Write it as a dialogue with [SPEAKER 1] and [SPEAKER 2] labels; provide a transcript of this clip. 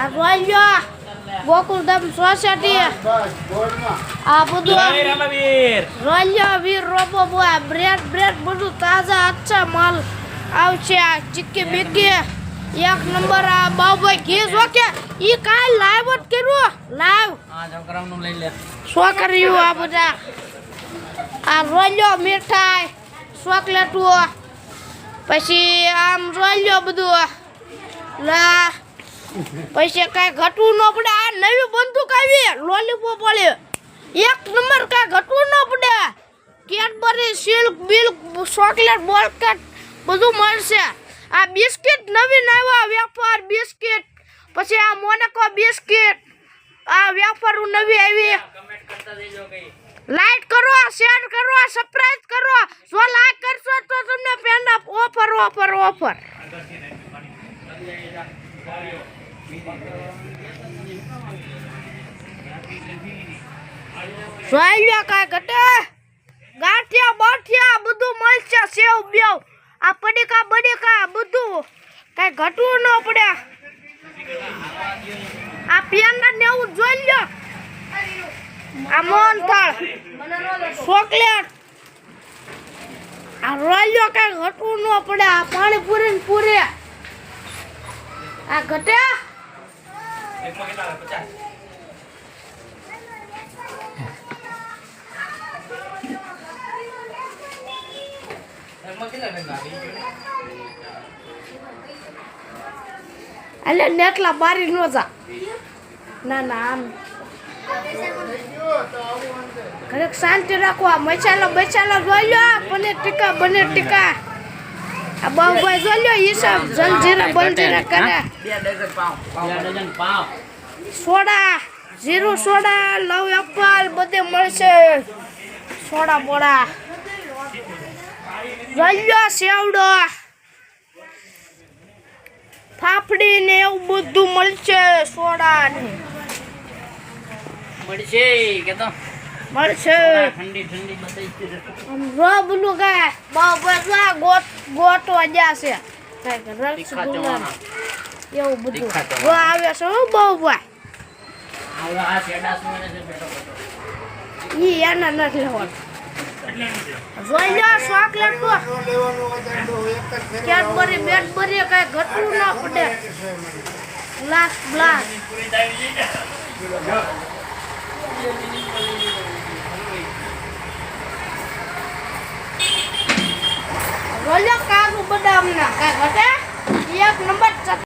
[SPEAKER 1] આ રોલ્યો ગોકુલધામ સોસાયટી આ બધું રોલ્યો વીર રોબો બોય બ્રેડ બધું તાજા અચ્છા માલ આવશે ચીક્કી બીક્કી એક નંબર આ બાબુભાઈ ઘી જોકે ઈ કાલ લાઈવ જ કર્યું લાઈવ
[SPEAKER 2] છોકરાઓનું લઈ લે
[SPEAKER 1] છોકરીઓ આ બધા આ રોલ્યો મીઠાઈ ચોકલેટો પછી આમ રોલ્યો બધું લા પછી કાંઈ ઘટવું ન પડે આ નવી બંદૂક આવી લોલીપોપ વાળી એક નંબર કાંઈ ઘટવું ન પડે કેડબરી સિલ્ક બિલ્ક ચોકલેટ બોલકેટ બધું મળશે આ બિસ્કિટ નવીન આવ્યા વેપાર બિસ્કિટ પછી આ મોનાકો બિસ્કિટ આ વેપાર નવી આવી લાઈક કરો શેર કરો સબસ્ક્રાઇબ કરો જો લાઈક કરશો તો તમને પેન્ડા ઓફર જોઈ કાંઈ ઘટે ગાંઠિયા બાઠિયા બધું મળશે સેવ બેવ આ પડીકા બડીકા બધું કાંઈ ઘટવું ન પડે આ પેંડા ને એવું જોઈ લો આ મોહનથાળ ચોકલેટ આ રોલ્યો કાંઈ ઘટવું ન પડે આ પાણીપુરી ને પૂરી આ ઘટે અલે નેટલા બારી નો જા ના આમ ઘરે શાંતિ રાખવા મસાલા જોઈ લો પનીર ટીકા આ બાબુભાઈ જોઈ લો હિસાબ જલજીરા બલજીરા કરે
[SPEAKER 2] 2 ડઝન પાવ
[SPEAKER 1] સોડા જીરું સોડા લવ એપલ બધે મળશે સોડા બોડા જોઈ લો સેવડો ફાફડી ને એવું બધું મળશે સોડા ને
[SPEAKER 2] મળશે કે તો
[SPEAKER 1] મળશે
[SPEAKER 2] ઠંડી બતાઈ
[SPEAKER 1] રોબલું ગાય બાબા ગોટવા જશે રસગુલ્લા એવું બધું જો આવે છે હો બાબા
[SPEAKER 2] આ સેડા સુને છે બેટો
[SPEAKER 1] ઈ એના નથી લેવાનું જોઈ લો ચોકલેટ તો કેડબરી બેડબરી કાંઈ ઘટવું ન પડે ગ્લાસ રોલ્યો કાજુ બદામ ના કાંઈ ઘટે એક નંબર